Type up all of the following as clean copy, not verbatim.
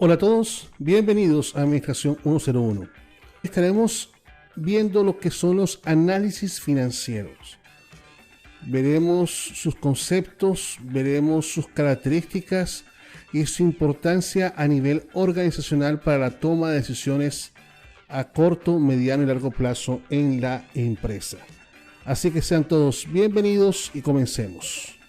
Hola a todos, bienvenidos a Administración 101. Estaremos viendo lo que son los análisis financieros. Veremos sus conceptos, veremos sus características y su importancia a nivel organizacional para la toma de decisiones a corto, mediano y largo plazo en la empresa. Así que sean todos bienvenidos y comencemos.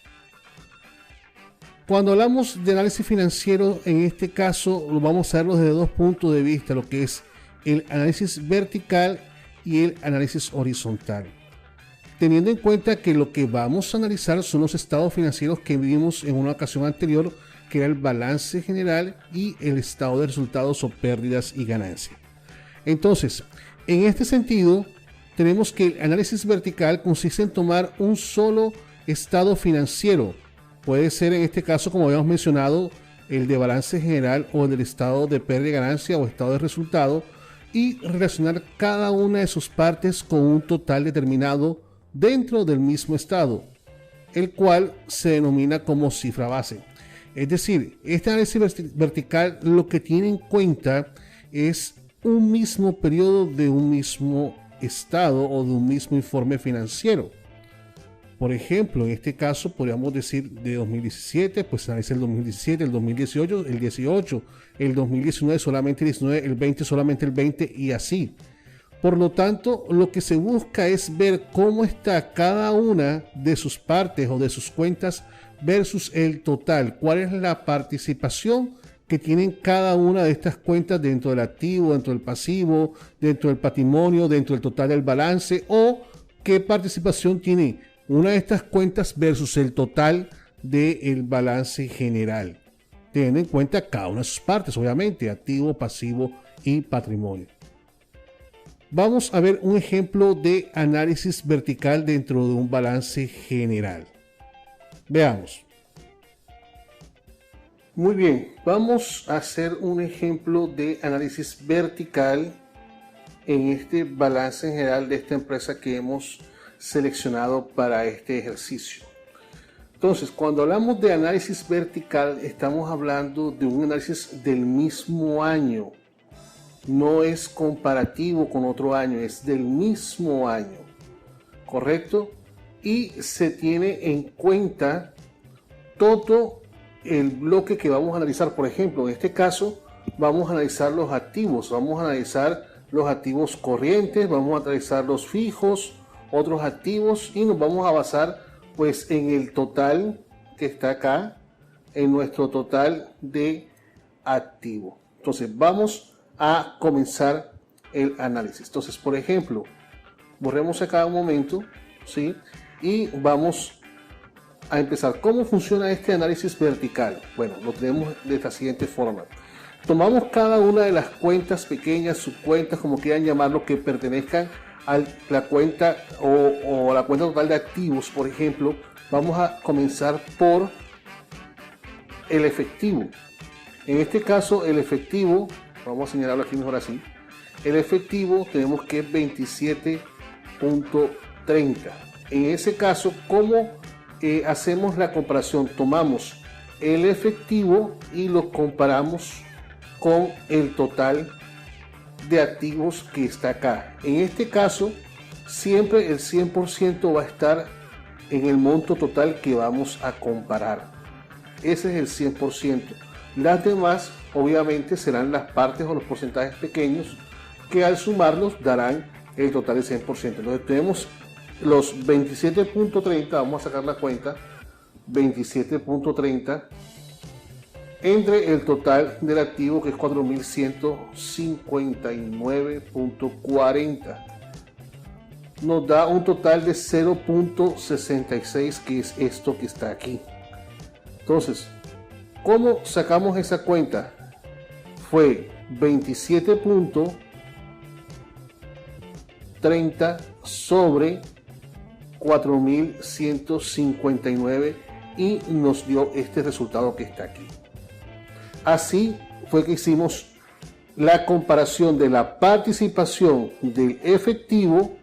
Cuando hablamos de análisis financiero, en este caso lo vamos a verlo desde dos puntos de vista, lo que es el análisis vertical y el análisis horizontal. Teniendo en cuenta que lo que vamos a analizar son los estados financieros que vimos en una ocasión anterior, que era el balance general y el estado de resultados o pérdidas y ganancias. Entonces, en este sentido, tenemos que el análisis vertical consiste en tomar un solo estado financiero. Puede ser en este caso, como habíamos mencionado, el de balance general o el del estado de pérdida y ganancia o estado de resultado, y relacionar cada una de sus partes con un total determinado dentro del mismo estado, el cual se denomina como cifra base. Es decir, este análisis vertical lo que tiene en cuenta es un mismo periodo de un mismo estado o de un mismo informe financiero. Por ejemplo, en este caso podríamos decir de 2017, pues analiza el 2017, el 2018, el 18, el 2019 solamente el 19, el 20 solamente el 20 y así. Por lo tanto, lo que se busca es ver cómo está cada una de sus partes o de sus cuentas versus el total. ¿Cuál es la participación que tienen cada una de estas cuentas dentro del activo, dentro del pasivo, dentro del patrimonio, dentro del total del balance, o qué participación tiene una de estas cuentas versus el total del balance general, teniendo en cuenta cada una de sus partes, obviamente, activo, pasivo y patrimonio? Vamos a ver un ejemplo de análisis vertical dentro de un balance general. Veamos. Muy bien, vamos a hacer un ejemplo de análisis vertical en este balance general de esta empresa que hemos seleccionado para este ejercicio. Entonces, cuando hablamos de análisis vertical, estamos hablando de un análisis del mismo año. No es comparativo con otro año, es del mismo año, ¿correcto? Y se tiene en cuenta todo el bloque que vamos a analizar. Por ejemplo, en este caso vamos a analizar los activos, vamos a analizar los activos corrientes, vamos a analizar los fijos, otros activos, y nos vamos a basar pues en el total que está acá, en nuestro total de activo. Entonces vamos a comenzar el análisis. Entonces, por ejemplo, borremos acá un momento, ¿sí? Y vamos a empezar. ¿Cómo funciona este análisis vertical? Bueno, lo tenemos de esta siguiente forma. Tomamos cada una de las cuentas pequeñas, subcuentas, como quieran llamarlo, que pertenezcan a la cuenta o la cuenta total de activos. Por ejemplo, vamos a comenzar por el efectivo. En este caso, el efectivo, vamos a señalarlo aquí mejor así, el efectivo tenemos que es 27.30. En ese caso, ¿cómo hacemos la comparación? Tomamos el efectivo y lo comparamos con el total de activos que está acá. En este caso, siempre el 100% va a estar en el monto total que vamos a comparar. Ese es el 100%. Las demás, obviamente, serán las partes o los porcentajes pequeños que al sumarlos darán el total del 100%. Entonces tenemos los 27.30, vamos a sacar la cuenta, 27.30 entre el total del activo, que es 4.159.40. Nos da un total de 0.66, que es esto que está aquí. Entonces, ¿cómo sacamos esa cuenta? Fue 27.30 sobre 4.159 y nos dio este resultado que está aquí. Así fue que hicimos la comparación de la participación del efectivo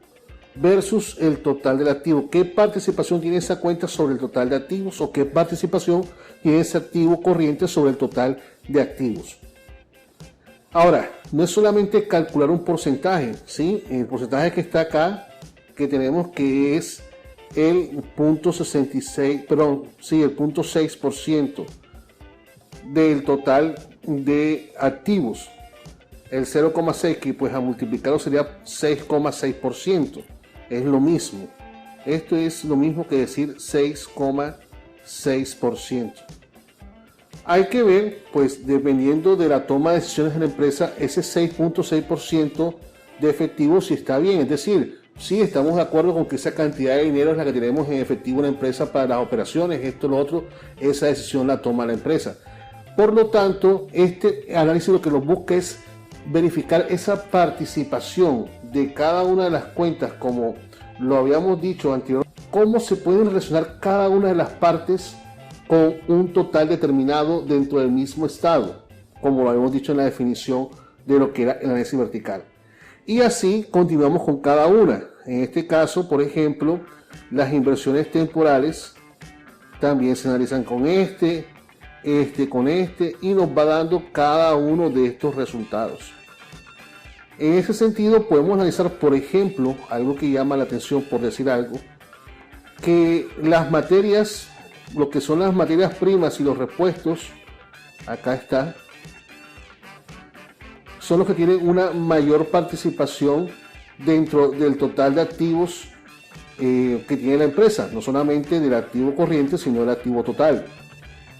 versus el total del activo. ¿Qué participación tiene esa cuenta sobre el total de activos? ¿O qué participación tiene ese activo corriente sobre el total de activos? Ahora, no es solamente calcular un porcentaje, ¿sí? El porcentaje que está acá, que tenemos que es el 0.66, perdón, sí, el 0.6% del total de activos. El 0,6 que pues a multiplicarlo sería 6,6%. Es lo mismo. Esto es lo mismo que decir 6,6%. Hay que ver, pues dependiendo de la toma de decisiones de la empresa, ese 6,6% de efectivo si está bien. Es decir, si estamos de acuerdo con que esa cantidad de dinero es la que tenemos en efectivo en la empresa para las operaciones, esto, lo otro, esa decisión la toma la empresa. Por lo tanto, este análisis lo que nos busca es verificar esa participación de cada una de las cuentas, como lo habíamos dicho anteriormente, cómo se pueden relacionar cada una de las partes con un total determinado dentro del mismo estado, como lo habíamos dicho en la definición de lo que era el análisis vertical. Y así continuamos con cada una. En este caso, por ejemplo, las inversiones temporales también se analizan con con este, y nos va dando cada uno de estos resultados. En ese sentido podemos analizar, por ejemplo, algo que llama la atención, por decir algo, que las materias, lo que son las materias primas y los repuestos, acá está, son los que tienen una mayor participación dentro del total de activos que tiene la empresa, no solamente del activo corriente, sino del activo total.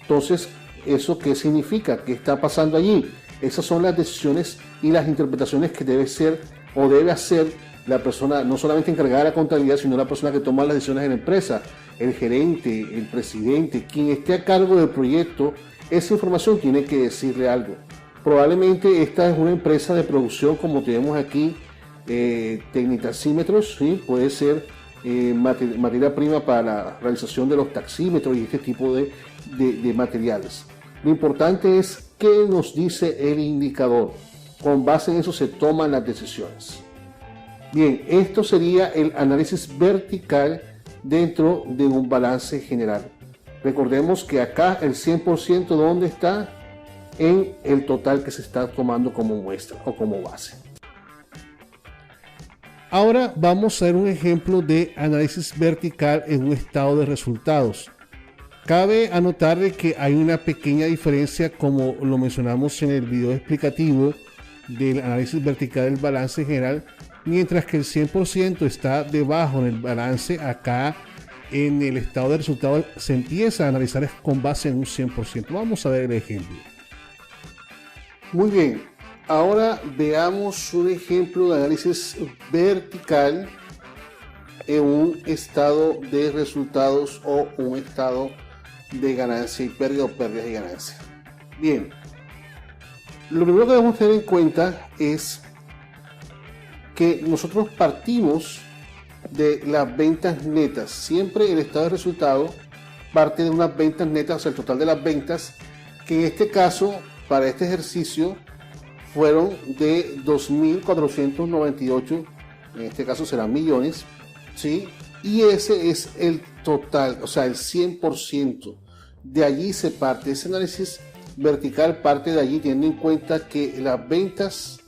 Entonces, ¿eso qué significa? ¿Qué está pasando allí? Esas son las decisiones y las interpretaciones que debe ser o debe hacer la persona, no solamente encargada de la contabilidad, sino la persona que toma las decisiones en la empresa, el gerente, el presidente, quien esté a cargo del proyecto. Esa información tiene que decirle algo. Probablemente esta es una empresa de producción, como tenemos aquí, tecnitasímetros, ¿sí? Puede ser materia prima para la realización de los taxímetros y este tipo de materiales. Lo importante es qué nos dice el indicador. Con base en eso se toman las decisiones. Bien, esto sería el análisis vertical dentro de un balance general. Recordemos que acá el 100% ¿dónde está? En el total que se está tomando como muestra o como base. Ahora vamos a ver un ejemplo de análisis vertical en un estado de resultados. Cabe anotar de que hay una pequeña diferencia, como lo mencionamos en el video explicativo del análisis vertical del balance general. Mientras que el 100% está debajo en el balance, acá en el estado de resultados se empieza a analizar con base en un 100%. Vamos a ver el ejemplo. Muy bien, ahora veamos un ejemplo de análisis vertical en un estado de resultados o un estado de ganancia y pérdida o pérdidas y ganancia. Bien, lo primero que debemos tener en cuenta es que nosotros partimos de las ventas netas. Siempre el estado de resultado parte de unas ventas netas, o sea, el total de las ventas, que en este caso, para este ejercicio, fueron de 2.498, en este caso serán millones, ¿sí? Y ese es el total, o sea, el 100%. De allí se parte, ese análisis vertical parte de allí, teniendo en cuenta que las ventas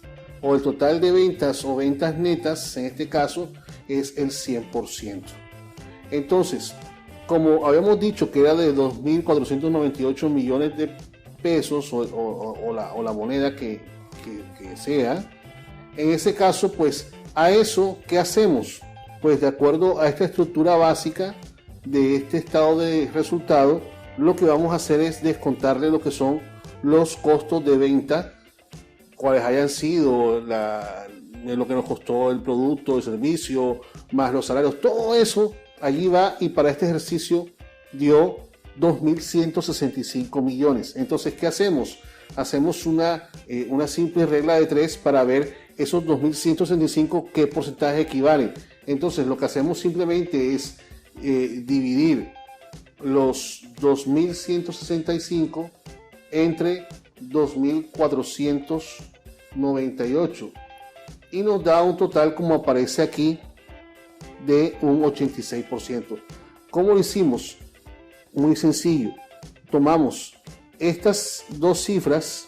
o el total de ventas o ventas netas, en este caso, es el 100%. Entonces, como habíamos dicho que era de 2.498 millones de pesos o la moneda que sea, en ese caso, pues a eso, ¿qué hacemos? Pues de acuerdo a esta estructura básica de este estado de resultado, lo que vamos a hacer es descontarle lo que son los costos de venta, cuáles hayan sido lo que nos costó el producto, el servicio, más los salarios, todo eso allí va, y para este ejercicio dio 2.165 millones. Entonces, ¿qué hacemos? Hacemos una simple regla de 3 para ver esos 2.165 qué porcentaje equivalen. Entonces, lo que hacemos simplemente es dividir los 2.165 entre 2.498 y nos da un total, como aparece aquí, de un 86%. ¿Cómo lo hicimos? Muy sencillo. Tomamos estas dos cifras,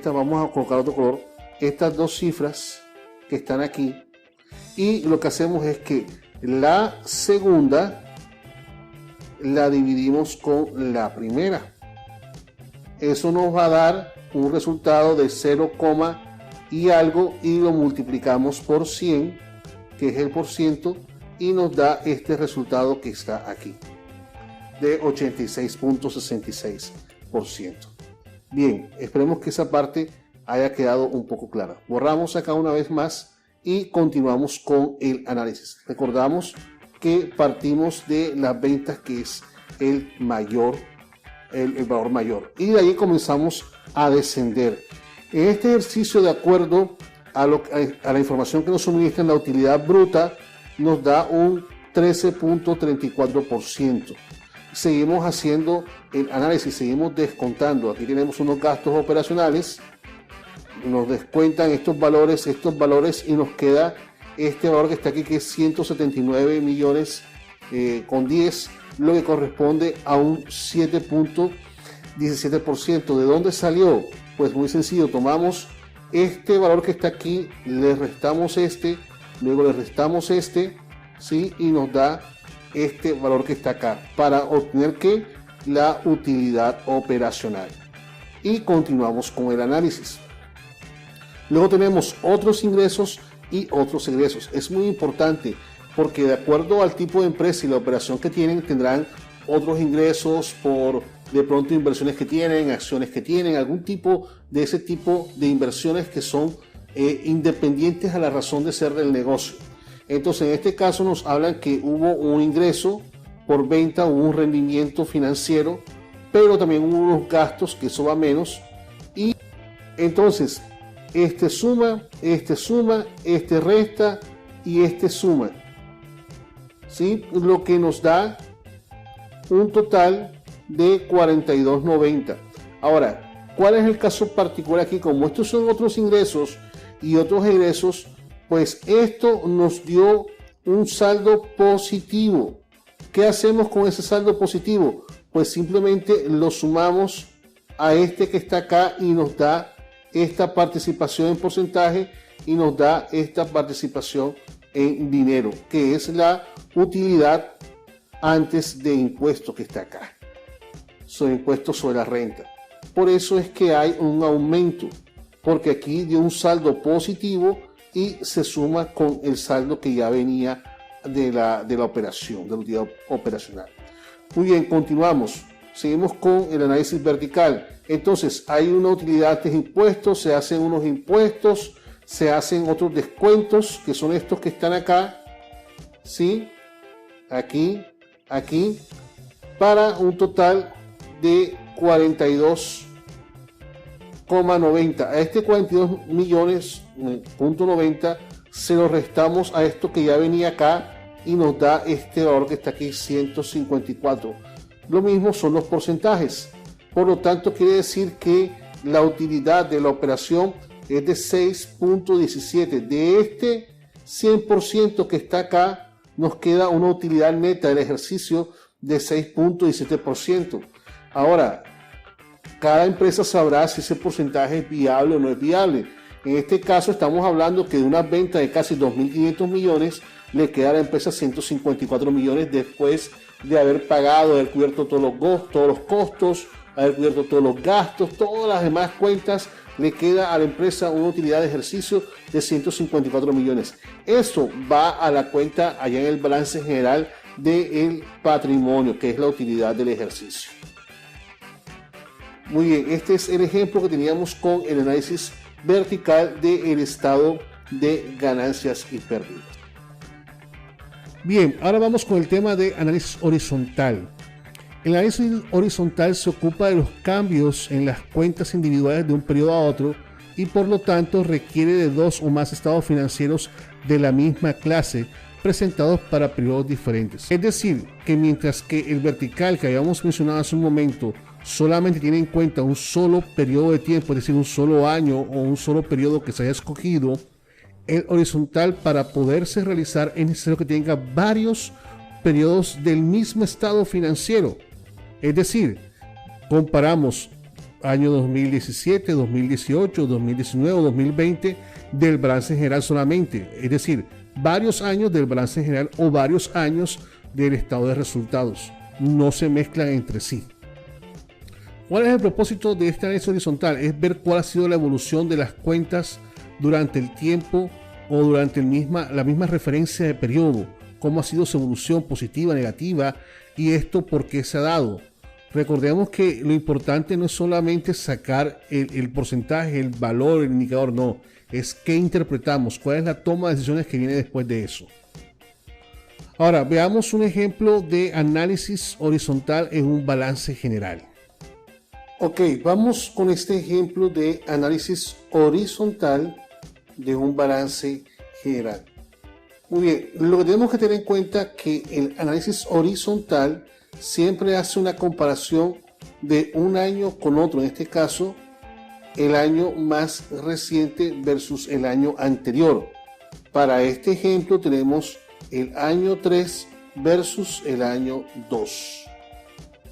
vamos a colocar otro color, estas dos cifras que están aquí, y lo que hacemos es que la segunda la dividimos con la primera. Eso nos va a dar un resultado de 0, y algo, y lo multiplicamos por 100, que es el por ciento, y nos da este resultado que está aquí, de 86.66%. Bien, esperemos que esa parte haya quedado un poco clara. Borramos acá una vez más y continuamos con el análisis. Recordamos que partimos de las ventas, que es el mayor, el valor mayor, y de ahí comenzamos a descender. En este ejercicio, de acuerdo a la información que nos suministran, la utilidad bruta nos da un 13.34%. Seguimos haciendo el análisis, seguimos descontando. Aquí tenemos unos gastos operacionales, nos descuentan estos valores y nos queda este valor que está aquí, que es 179 millones con 10, lo que corresponde a un 7.17%. ¿De dónde salió? Pues muy sencillo, tomamos este valor que está aquí, le restamos este, luego le restamos este, ¿sí? Y nos da este valor que está acá para obtener que la utilidad operacional. Y continuamos con el análisis. Luego tenemos otros ingresos y otros egresos. Es muy importante porque de acuerdo al tipo de empresa y la operación que tienen, tendrán otros ingresos por de pronto inversiones que tienen, acciones que tienen, algún tipo de ese tipo de inversiones que son independientes a la razón de ser del negocio. Entonces, en este caso nos hablan que hubo un ingreso por venta, hubo un rendimiento financiero, pero también hubo unos gastos, que eso va menos, y entonces este suma, este resta y este suma, ¿sí? Lo que nos da un total de 42.90. Ahora, ¿cuál es el caso particular aquí? Como estos son otros ingresos y otros egresos, pues esto nos dio un saldo positivo. ¿Qué hacemos con ese saldo positivo? Pues simplemente lo sumamos a este que está acá y nos da esta participación en porcentaje y nos da esta participación en dinero, que es la utilidad antes de impuesto que está acá, sobre impuestos sobre la renta. Por eso es que hay un aumento, porque aquí dio un saldo positivo y se suma con el saldo que ya venía de la operación, de la utilidad operacional. Muy bien, continuamos. Seguimos con el análisis vertical. Entonces, hay una utilidad de impuestos, se hacen unos impuestos, se hacen otros descuentos, que son estos que están acá, ¿sí? Aquí, para un total de 42.90. A este 42 millones, .90, se lo restamos a esto que ya venía acá y nos da este valor que está aquí, 154. Lo mismo son los porcentajes. Por lo tanto, quiere decir que la utilidad de la operación es de 6.17. De este 100% que está acá, nos queda una utilidad neta del ejercicio de 6.17%. Ahora, cada empresa sabrá si ese porcentaje es viable o no es viable. En este caso estamos hablando que de una venta de casi 2.500 millones le queda a la empresa 154 millones después de haber pagado, haber cubierto todos los costos, haber cubierto todos los gastos, todas las demás cuentas. Le queda a la empresa una utilidad de ejercicio de 154 millones. Eso va a la cuenta allá en el balance general del patrimonio, que es la utilidad del ejercicio. Muy bien, este es el ejemplo que teníamos con el análisis vertical del estado de ganancias y pérdidas. Bien, ahora vamos con el tema de análisis horizontal. El análisis horizontal se ocupa de los cambios en las cuentas individuales de un periodo a otro y por lo tanto requiere de dos o más estados financieros de la misma clase presentados para periodos diferentes. Es decir, que mientras que el vertical que habíamos mencionado hace un momento solamente tiene en cuenta un solo periodo de tiempo, es decir, un solo año o un solo periodo que se haya escogido, el horizontal, para poderse realizar, es necesario que tenga varios periodos del mismo estado financiero. Es decir, comparamos año 2017, 2018, 2019 o 2020 del balance general solamente, es decir, varios años del balance general o varios años del estado de resultados, no se mezclan entre sí. ¿Cuál es el propósito de este análisis horizontal? Es ver cuál ha sido la evolución de las cuentas durante el tiempo o durante la misma referencia de periodo, cómo ha sido su evolución positiva, negativa, y esto por qué se ha dado. Recordemos que lo importante no es solamente sacar el porcentaje, el valor, el indicador, no, es qué interpretamos, cuál es la toma de decisiones que viene después de eso. Ahora, veamos un ejemplo de análisis horizontal en un balance general. Ok, vamos con este ejemplo de análisis horizontal de un balance general. Muy bien, lo que tenemos que tener en cuenta es que el análisis horizontal siempre hace una comparación de un año con otro, en este caso el año más reciente versus el año anterior. Para este ejemplo tenemos el año 3 versus el año 2.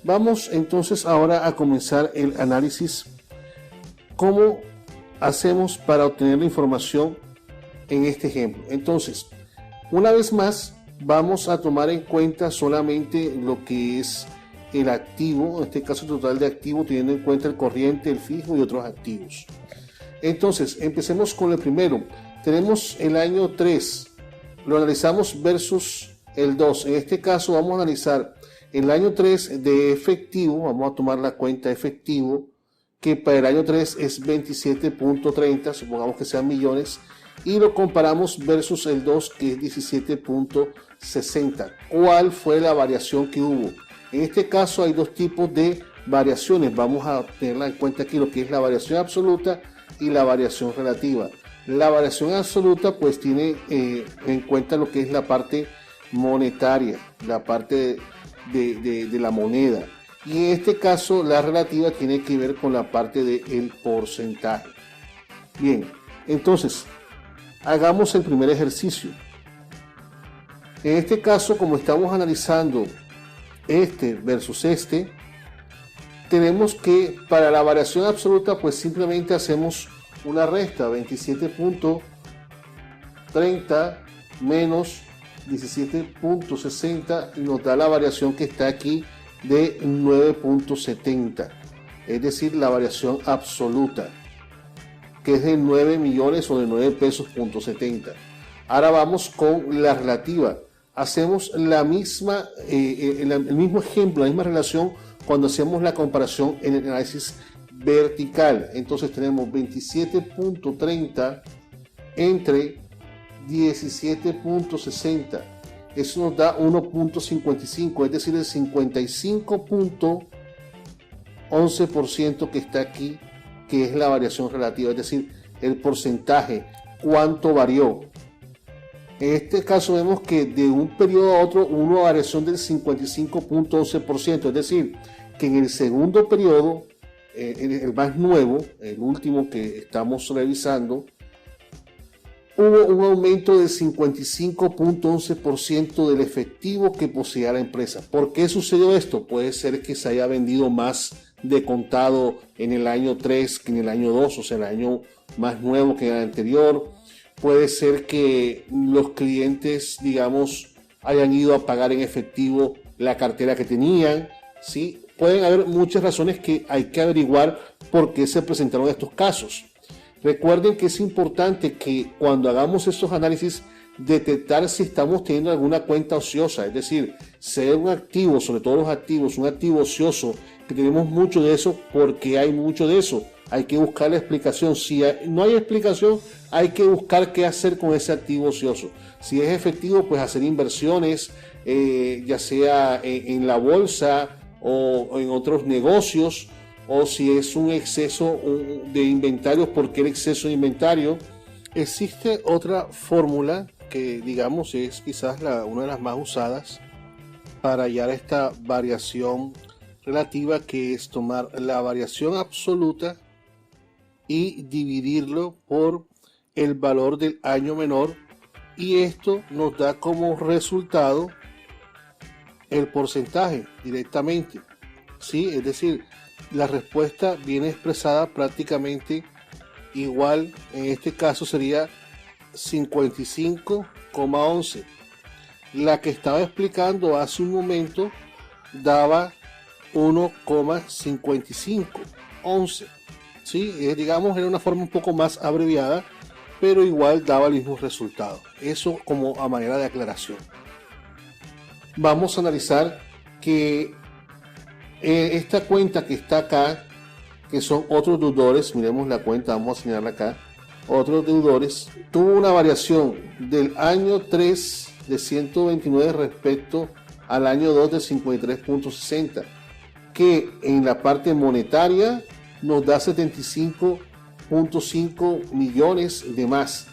Vamos entonces ahora a comenzar el análisis. ¿Cómo hacemos para obtener la información en este ejemplo? Entonces, una vez más, vamos a tomar en cuenta solamente lo que es el activo, en este caso total de activo, teniendo en cuenta el corriente, el fijo y otros activos. Entonces, empecemos con el primero. Tenemos el año 3, lo analizamos versus el 2. En este caso vamos a analizar el año 3 de efectivo, vamos a tomar la cuenta de efectivo, que para el año 3 es 27.30, supongamos que sean millones, y lo comparamos versus el 2 que es 17.60. ¿Cuál fue la variación que hubo? En este caso hay dos tipos de variaciones, vamos a tenerla en cuenta aquí, lo que es la variación absoluta y la variación relativa. La variación absoluta pues tiene en cuenta lo que es la parte monetaria, la parte de la moneda, y en este caso la relativa tiene que ver con la parte del porcentaje. Bien, entonces hagamos el primer ejercicio. En este caso, como estamos analizando este versus este, tenemos que para la variación absoluta pues simplemente hacemos una resta, 27.30 menos 17.60 y nos da la variación que está aquí de 9.70, es decir, la variación absoluta, que es de 9 millones o de 9 pesos.70. Ahora vamos con la relativa. Hacemos la misma, el mismo ejemplo, la misma relación cuando hacemos la comparación en el análisis vertical. Entonces tenemos 27.30 entre 17.60. Eso nos da 1.55, es decir, el 55.11% que está aquí, que es la variación relativa, es decir, el porcentaje, cuánto varió. En este caso vemos que de un periodo a otro hubo una variación del 55.11%, es decir, que en el segundo periodo, el más nuevo, el último que estamos revisando, hubo un aumento del 55.11% del efectivo que poseía la empresa. ¿Por qué sucedió esto? Puede ser que se haya vendido más de contado en el año 3 que en el año 2, o sea, el año más nuevo que en el anterior. Puede ser que los clientes, digamos, hayan ido a pagar en efectivo la cartera que tenían, ¿sí? Pueden haber muchas razones que hay que averiguar por qué se presentaron estos casos. Recuerden que es importante que cuando hagamos estos análisis detectar si estamos teniendo alguna cuenta ociosa, es decir, ser un activo, sobre todo los activos, un activo ocioso, que tenemos mucho de eso, porque hay mucho de eso. Hay que buscar la explicación. Si no hay explicación, hay que buscar qué hacer con ese activo ocioso. Si es efectivo, pues hacer inversiones, ya sea en la bolsa o en otros negocios, o si es un exceso de inventario, ¿por qué el exceso de inventario? Existe otra fórmula que, digamos, es quizás una de las más usadas para hallar esta variación relativa, que es tomar la variación absoluta y dividirlo por el valor del año menor, y esto nos da como resultado el porcentaje directamente, ¿sí? Es decir, la respuesta viene expresada prácticamente igual. En este caso sería 55,11. La que estaba explicando hace un momento daba 1,5511. ¿Sí? Digamos, era una forma un poco más abreviada, pero igual daba el mismo resultado. Eso como a manera de aclaración. Vamos a analizar que esta cuenta que está acá, que son otros deudores, miremos la cuenta, vamos a señalarla acá, otros deudores, tuvo una variación del año 3 de 129 respecto al año 2 de 53,60, que en la parte monetaria nos da 75,5 millones de más,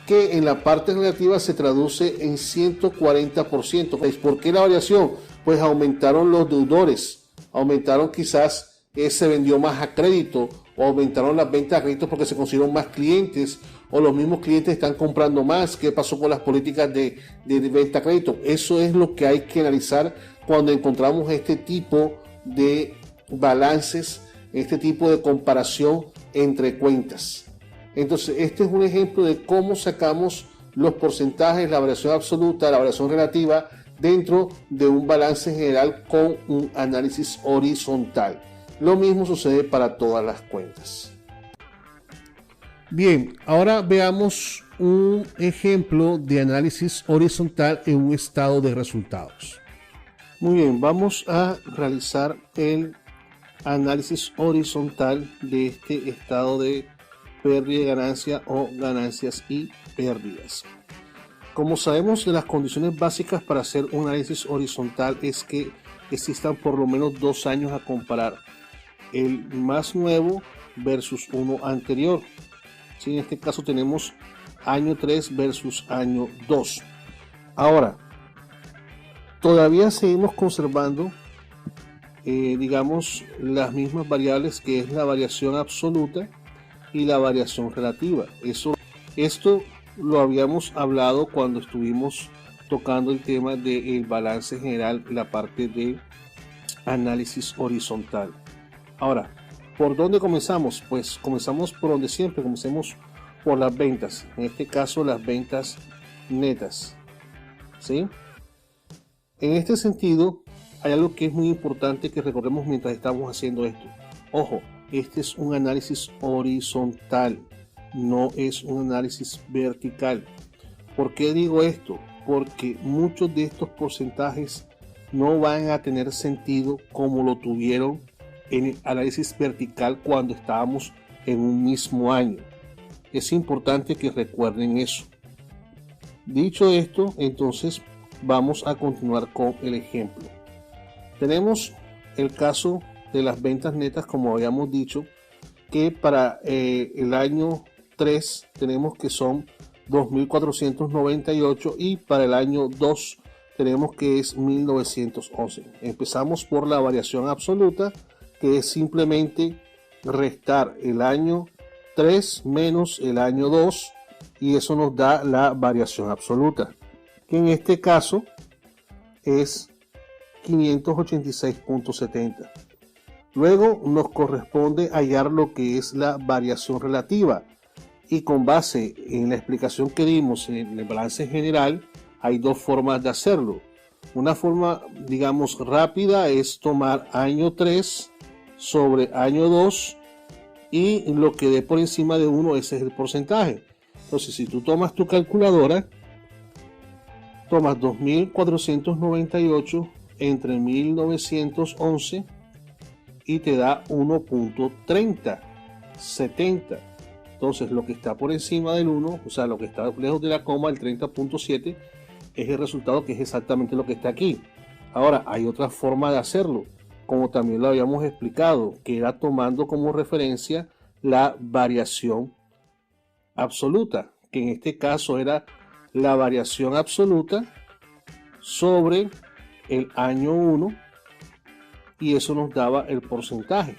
que en la parte relativa se traduce en 140%. ¿Por qué la variación? Pues aumentaron los deudores, aumentaron quizás, se vendió más a crédito, o aumentaron las ventas a crédito porque se consiguieron más clientes, o los mismos clientes están comprando más. ¿Qué pasó con las políticas de venta a crédito? Eso es lo que hay que analizar cuando encontramos este tipo de balances, este tipo de comparación entre cuentas. Entonces, este es un ejemplo de cómo sacamos los porcentajes, la variación absoluta, la variación relativa dentro de un balance general con un análisis horizontal. Lo mismo sucede para todas las cuentas. Bien, ahora veamos un ejemplo de análisis horizontal en un estado de resultados. Muy bien, vamos a realizar el análisis horizontal de este estado de pérdida y ganancia o ganancias y pérdidas. Como sabemos, de las condiciones básicas para hacer un análisis horizontal es que existan por lo menos 2 años a comparar, el más nuevo versus uno anterior. ¿Sí? En este caso tenemos año 3 versus año 2. Ahora, todavía seguimos conservando digamos, las mismas variables, que es la variación absoluta y la variación relativa. Esto lo habíamos hablado cuando estuvimos tocando el tema del balance general, la parte de análisis horizontal. Ahora, ¿por dónde comenzamos? Pues comenzamos por donde siempre, comencemos por las ventas, en este caso las ventas netas, ¿sí? En este sentido, hay algo que es muy importante que recordemos mientras estamos haciendo esto. Ojo, este es un análisis horizontal, no es un análisis vertical. ¿Por qué digo esto? Porque muchos de estos porcentajes no van a tener sentido como lo tuvieron en el análisis vertical cuando estábamos en un mismo año. Es importante que recuerden eso. Dicho esto, entonces vamos a continuar con el ejemplo. Tenemos el caso de las ventas netas, como habíamos dicho, que para el año 3 tenemos que son 2.498 y para el año 2 tenemos que es 1.911. Empezamos por la variación absoluta, que es simplemente restar el año 3 menos el año 2 y eso nos da la variación absoluta, que en este caso es 586,70. Luego nos corresponde hallar lo que es la variación relativa, y con base en la explicación que dimos en el balance general hay dos formas de hacerlo. Una forma, digamos, rápida es tomar año 3 sobre año 2 y lo que dé por encima de 1, ese es el porcentaje. Entonces, si tú tomas tu calculadora, tomas 2.498 entre 1.911 y te da 1.3070. Entonces lo que está por encima del 1, o sea, lo que está lejos de la coma, el 30.7, es el resultado, que es exactamente lo que está aquí. Ahora, hay otra forma de hacerlo, como también lo habíamos explicado, que era tomando como referencia la variación absoluta, que en este caso era la variación absoluta sobre el año 1 y eso nos daba el porcentaje.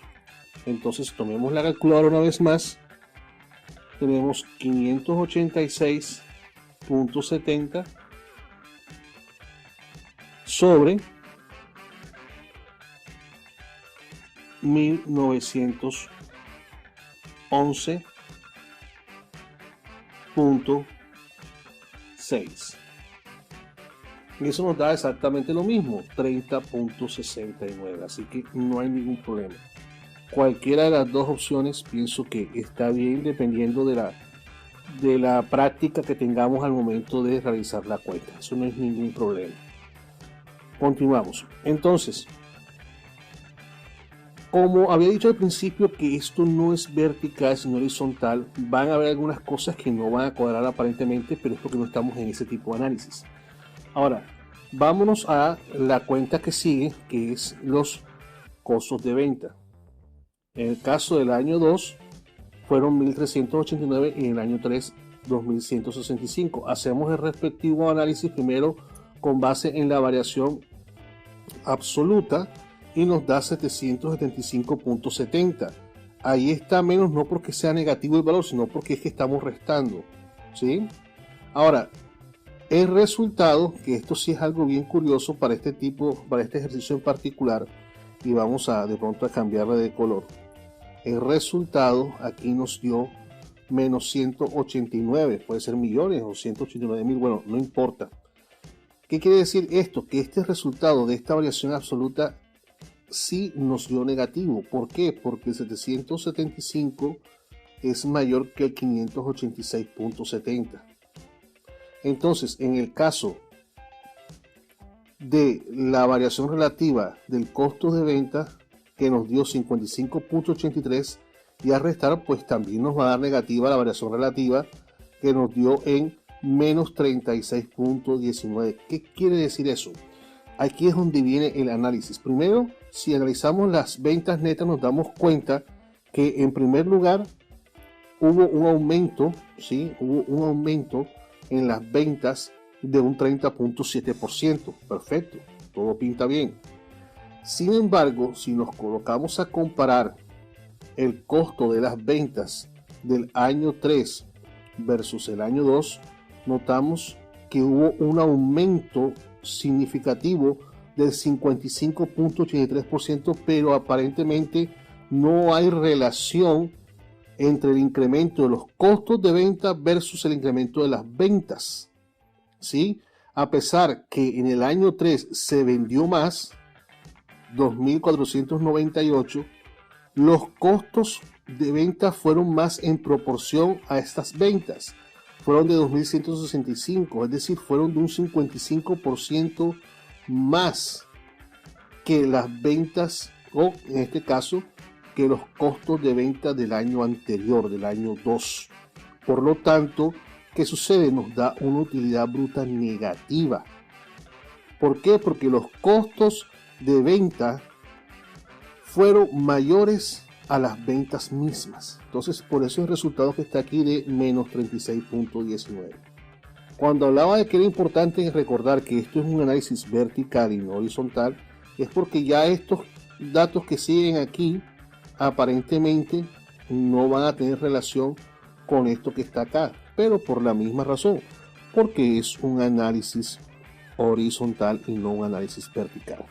Entonces tomemos la calculadora una vez más. Tenemos 586,70 sobre 1911.6. Y eso nos da exactamente lo mismo, 30.69. Así que no hay ningún problema. Cualquiera de las dos opciones pienso que está bien dependiendo de la práctica que tengamos al momento de realizar la cuenta. Eso no es ningún problema. Continuamos. Entonces, como había dicho al principio que esto no es vertical sino horizontal, van a haber algunas cosas que no van a cuadrar aparentemente, pero es porque no estamos en ese tipo de análisis. Ahora, vámonos a la cuenta que sigue, que es los costos de venta. En el caso del año 2 fueron 1.389 y en el año 3 2.165. Hacemos el respectivo análisis primero con base en la variación absoluta y nos da 775.70. Ahí está menos no porque sea negativo el valor, sino porque es que estamos restando, ¿sí? Ahora, el resultado, que esto sí es algo bien curioso para este ejercicio en particular, y vamos a de pronto a cambiarle de color. El resultado aquí nos dio menos 189, puede ser millones o 189.000, bueno, no importa. ¿Qué quiere decir esto? Que este resultado de esta variación absoluta sí nos dio negativo. ¿Por qué? Porque el 775 es mayor que el 586.70. Entonces, en el caso de la variación relativa del costo de venta, que nos dio 55.83, y al restar, pues también nos va a dar negativa la variación relativa, que nos dio en menos 36.19. ¿Qué quiere decir eso? Aquí es donde viene el análisis. Primero, si analizamos las ventas netas, nos damos cuenta que en primer lugar hubo un aumento, ¿sí? Hubo un aumento en las ventas de un 30.7%. Perfecto, todo pinta bien. Sin embargo, si nos colocamos a comparar el costo de las ventas del año 3 versus el año 2, notamos que hubo un aumento significativo del 55.83%, pero aparentemente no hay relación entre el incremento de los costos de venta versus el incremento de las ventas, ¿sí? A pesar que en el año 3 se vendió más, 2.498, los costos de venta fueron más en proporción a estas ventas. Fueron de 2.165, es decir, fueron de un 55% más que las ventas, o en este caso, que los costos de venta del año anterior, del año 2. Por lo tanto, ¿qué sucede? Nos da una utilidad bruta negativa. ¿Por qué? Porque los costos de venta fueron mayores a las ventas mismas. Entonces, por eso el resultado que está aquí de menos 36.19. Cuando hablaba de que era importante recordar que esto es un análisis vertical y no horizontal, es porque ya estos datos que siguen aquí aparentemente no van a tener relación con esto que está acá, pero por la misma razón, porque es un análisis horizontal y no un análisis vertical.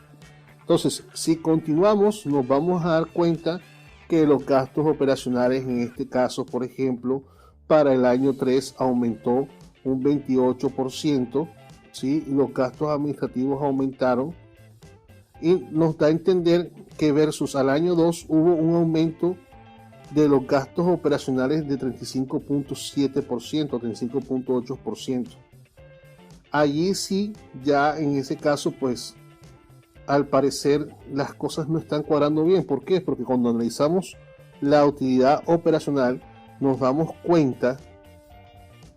Entonces, si continuamos, nos vamos a dar cuenta que los gastos operacionales, en este caso, por ejemplo, para el año 3 aumentó un 28%, ¿sí? Los gastos administrativos aumentaron, y nos da a entender que versus al año 2 hubo un aumento de los gastos operacionales de 35.7%, 35.8%. Allí sí, ya en ese caso, pues al parecer las cosas no están cuadrando bien. ¿Por qué? Porque cuando analizamos la utilidad operacional nos damos cuenta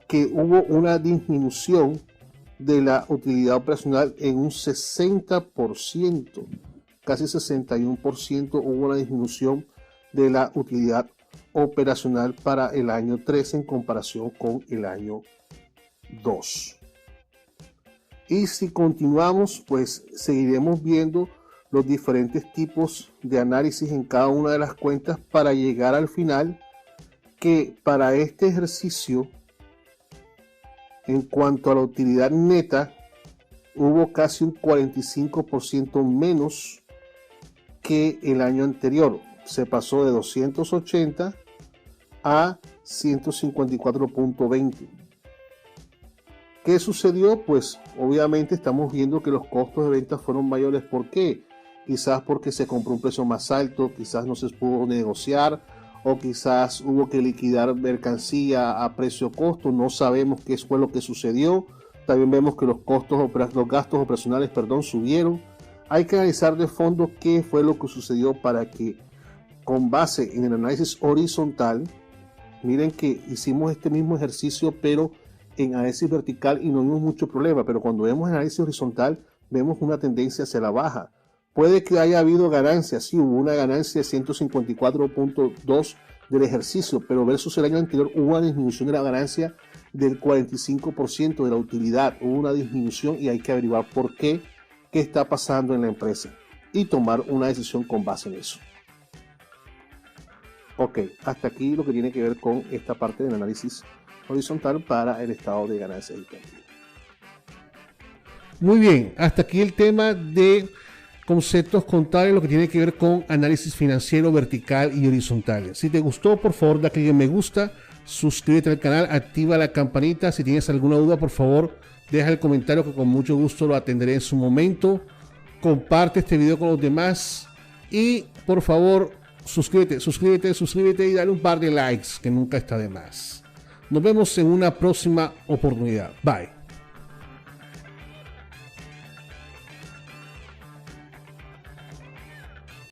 que hubo una disminución de la utilidad operacional en un 60%, casi 61% hubo una disminución de la utilidad operacional para el año 3 en comparación con el año 2. Y si continuamos, pues seguiremos viendo los diferentes tipos de análisis en cada una de las cuentas para llegar al final, que para este ejercicio, en cuanto a la utilidad neta, hubo casi un 45% menos que el año anterior. Se pasó de 280 a 154.20. ¿Qué sucedió? Pues obviamente estamos viendo que los costos de venta fueron mayores. ¿Por qué? Quizás porque se compró un precio más alto, quizás no se pudo negociar, o quizás hubo que liquidar mercancía a precio costo. No sabemos qué fue lo que sucedió. También vemos que los gastos operacionales, subieron. Hay que analizar de fondo qué fue lo que sucedió para que, con base en el análisis horizontal, miren que hicimos este mismo ejercicio pero en análisis vertical y no vimos mucho problema, pero cuando vemos análisis horizontal vemos una tendencia hacia la baja. Puede que haya habido ganancias, sí, hubo una ganancia de 154.2 del ejercicio, pero versus el año anterior hubo una disminución de la ganancia del 45% de la utilidad, hubo una disminución y hay que averiguar por qué está pasando en la empresa y tomar una decisión con base en eso. Ok, hasta aquí lo que tiene que ver con esta parte del análisis horizontal para el estado de ganancias y pérdidas. Muy bien, hasta aquí el tema de conceptos contables, lo que tiene que ver con análisis financiero vertical y horizontal. Si te gustó, por favor, da clic en me gusta, suscríbete al canal, activa la campanita. Si tienes alguna duda, por favor, deja el comentario que con mucho gusto lo atenderé en su momento. Comparte este video con los demás y, por favor, suscríbete y dale un par de likes, que nunca está de más. Nos vemos en una próxima oportunidad. Bye.